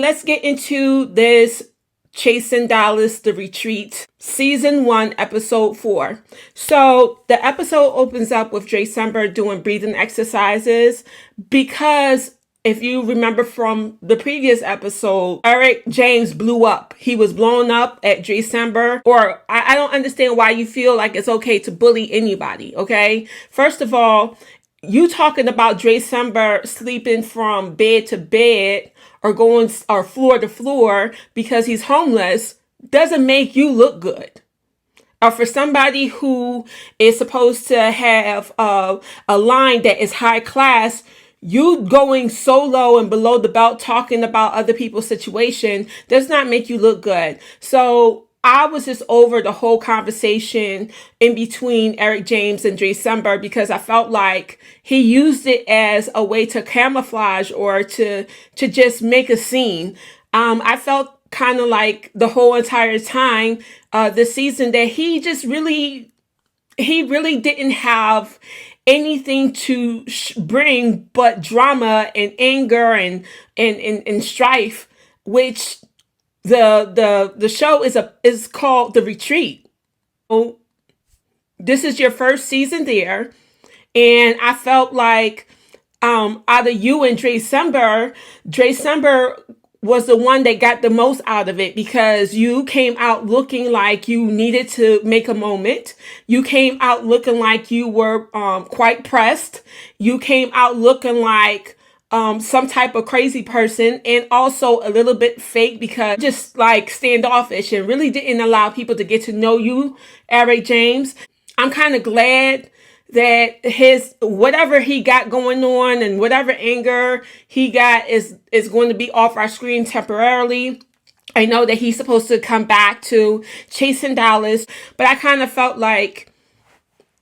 Let's get into this Chasing Dallas, The Retreat, Season 1, Episode 4. So the episode opens up with December doing breathing exercises because if you remember from the previous episode, Eric James blew up. He was blown up at December, or I don't understand why you feel like it's okay to bully anybody, okay? First of all, you talking about December sleeping from bed to bed or going or floor to floor because he's homeless doesn't make you look good. Or for somebody who is supposed to have a line that is high class, you going so low and below the belt talking about other people's situation does not make you look good. So I was just over the whole conversation in between Eric James and December because I felt like he used it as a way to camouflage or to just make a scene. I felt kind of like the whole entire time this season that he really didn't have anything to bring but drama and anger and strife, which the show is called The Retreat. So this is your first season there, and I felt like out of you and December was the one that got the most out of it because you came out looking like you needed to make a moment. You came out looking like you were quite pressed. You came out looking like some type of crazy person, and also a little bit fake because just like standoffish and really didn't allow people to get to know you, Eric James. I'm kind of glad that his whatever he got going on and whatever anger he got is going to be off our screen temporarily. I know that he's supposed to come back to Chasing Dallas, but I kind of felt like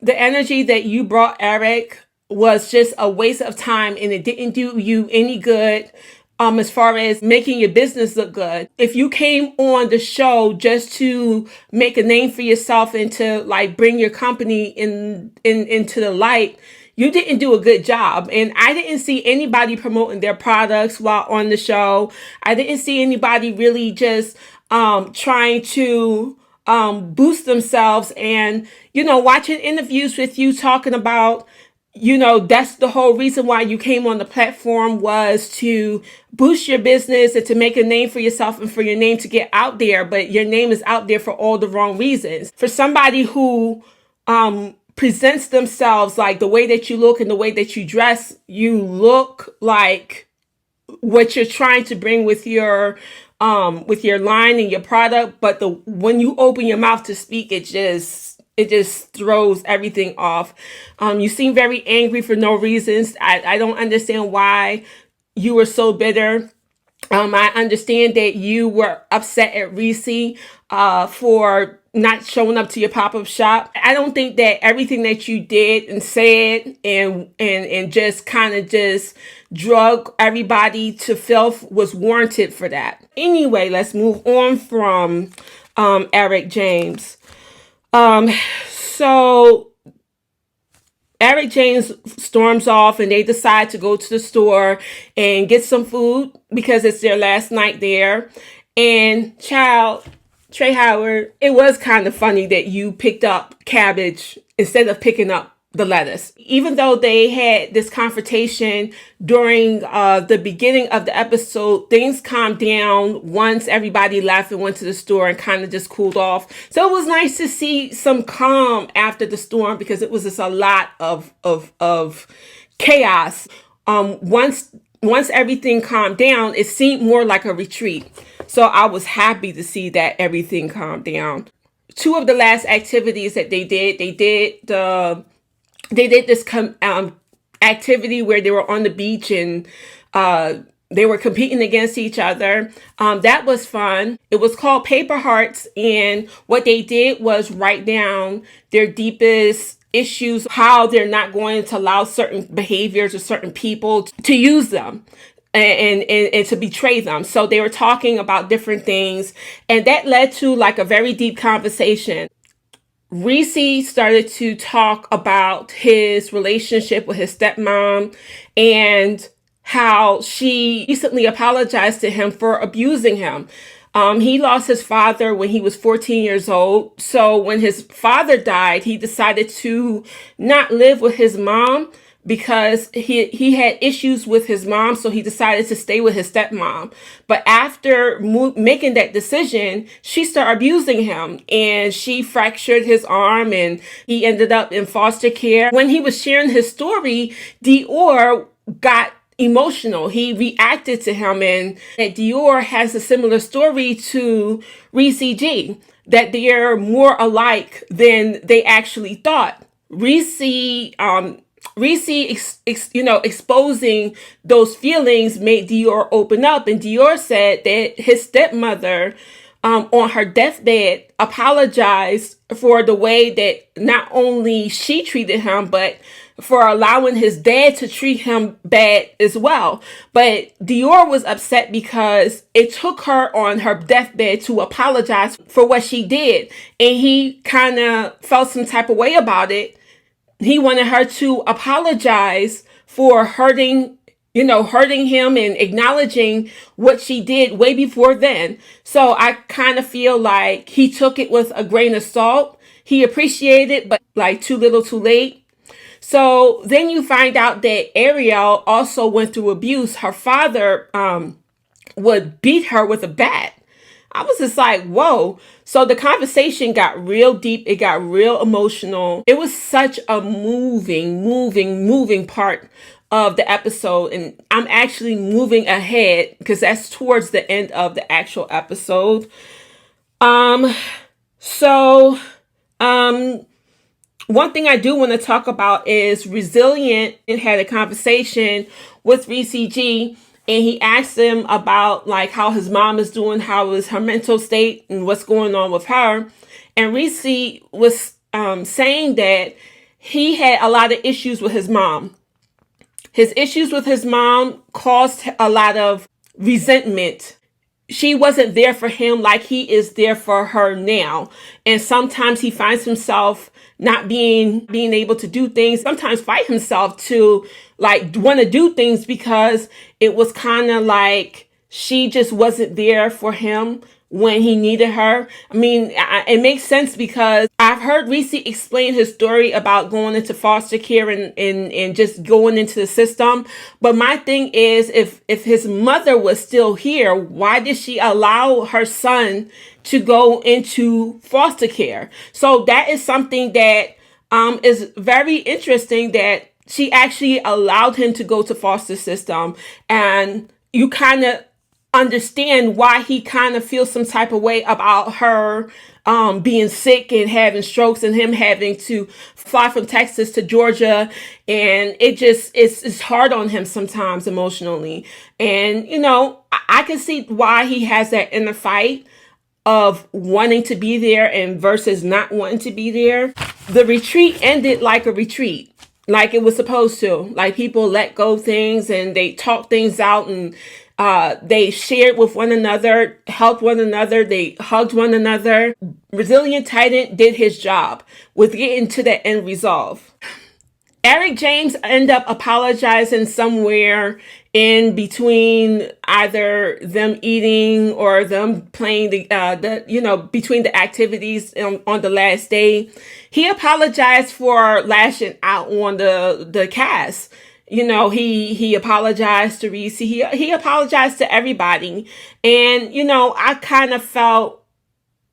the energy that you brought, Eric, was just a waste of time and it didn't do you any good as far as making your business look good. If you came on the show just to make a name for yourself and to like bring your company into the light, you didn't do a good job. And I didn't see anybody promoting their products while on the show. I didn't see anybody really just trying to boost themselves and, watching interviews with you talking about, that's the whole reason why you came on the platform was to boost your business and to make a name for yourself and for your name to get out there. But your name is out there for all the wrong reasons. For somebody who presents themselves like the way that you look and the way that you dress, you look like what you're trying to bring with your line and your product. But when you open your mouth to speak, it just throws everything off. You seem very angry for no reasons. I don't understand why you were so bitter. I understand that you were upset at Reese for not showing up to your pop-up shop. I don't think that everything that you did and said and just kind of just drug everybody to filth was warranted for that. Anyway, let's move on from Eric James. So Eric James storms off and they decide to go to the store and get some food because it's their last night there. And Trey Howard, it was kind of funny that you picked up cabbage instead of picking up the lettuce. Even though they had this confrontation during the beginning of the episode, things calmed down once everybody left and went to the store and kind of just cooled off. So it was nice to see some calm after the storm because it was just a lot of chaos. Once everything calmed down, it seemed more like a retreat. So I was happy to see that everything calmed down. Two of the last activities that they did this activity where they were on the beach and they were competing against each other. That was fun. It was called Paper Hearts, and what they did was write down their deepest issues, how they're not going to allow certain behaviors or certain people to use them and to betray them. So they were talking about different things, and that led to like a very deep conversation. Reese started to talk about his relationship with his stepmom and how she recently apologized to him for abusing him. He lost his father when he was 14 years old. So when his father died, he decided to not live with his mom because he had issues with his mom. So he decided to stay with his stepmom. But after making that decision, she started abusing him and she fractured his arm and he ended up in foster care. When he was sharing his story, Dior got emotional. He reacted to him, and that Dior has a similar story to Reese G, that they're more alike than they actually thought. Exposing those feelings made Dior open up, and Dior said that his stepmother, on her deathbed, apologized for the way that not only she treated him, but for allowing his dad to treat him bad as well. But Dior was upset because it took her on her deathbed to apologize for what she did. And he kind of felt some type of way about it. He wanted her to apologize for hurting him and acknowledging what she did way before then. So I kind of feel like he took it with a grain of salt. He appreciated it, but like too little too late. So then you find out that Ariel also went through abuse. Her father would beat her with a bat. I was just like, whoa. So the conversation got real deep. It got real emotional. It was such a moving part of the episode. And I'm actually moving ahead because that's towards the end of the actual episode. One thing I do want to talk about is Resilient and had a conversation with Reese G, and he asked him about like how his mom is doing, how is her mental state, and what's going on with her. And Reese was saying that he had a lot of issues with his mom. His issues with his mom caused a lot of resentment. She wasn't there for him like he is there for her now. And sometimes he finds himself not being able to do things, sometimes fight himself to like want to do things because it was kind of like she just wasn't there for him when he needed her. I mean, it makes sense because I've heard Reese explain his story about going into foster care and just going into the system. But my thing is, if his mother was still here, why did she allow her son to go into foster care? So that is something that is very interesting, that she actually allowed him to go to foster system, and you kind of understand why he kind of feels some type of way about her being sick and having strokes and him having to fly from Texas to Georgia. And it's hard on him sometimes emotionally. And, I can see why he has that inner fight of wanting to be there and versus not wanting to be there. The retreat ended like a retreat, like it was supposed to. Like people let go things and they talk things out, and they shared with one another, helped one another, they hugged one another. Resilient Titan did his job with getting to the end resolve. Eric James ended up apologizing somewhere in between either them eating or them playing between the activities on the last day. He apologized for lashing out on the cast. He apologized to Reese. He apologized to everybody. And, I kind of felt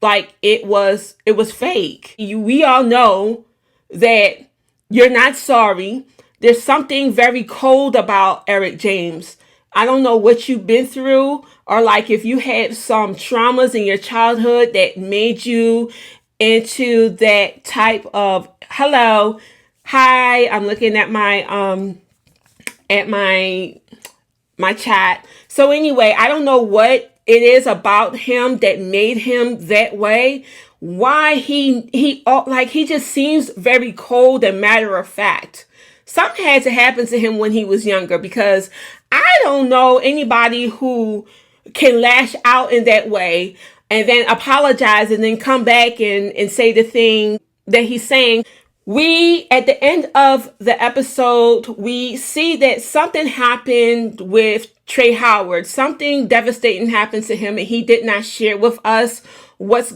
like it was fake. We all know that you're not sorry. There's something very cold about Eric James. I don't know what you've been through, or like if you had some traumas in your childhood that made you into that type of hello. Hi, I'm looking at my my chat. So anyway, I don't know what it is about him that made him that way. Why he just seems very cold and matter of fact. Something had to happen to him when he was younger, because I don't know anybody who can lash out in that way and then apologize and then come back and say the thing that he's saying We, at the end of the episode, we see that something happened with Trey Howard. Something devastating happened to him, and he did not share with us what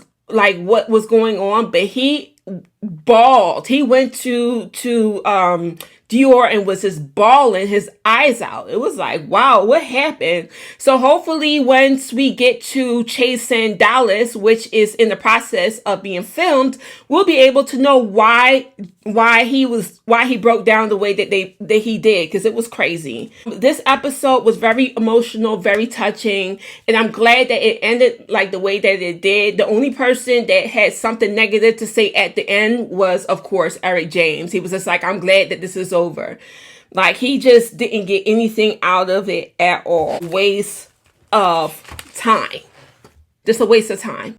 was going on, but he bawled. He went to Dior and was just bawling his eyes out. It was like, wow, what happened? So hopefully once we get to Chasing Dallas, which is in the process of being filmed, we'll be able to know why he broke down the way that he did, because it was crazy. This episode was very emotional, very touching, and I'm glad that it ended like the way that it did. The only person that had something negative to say at the end was, of course, Eric James. He was just like, I'm glad that this is over. Like, he just didn't get anything out of it at all. Waste of time. Just a waste of time.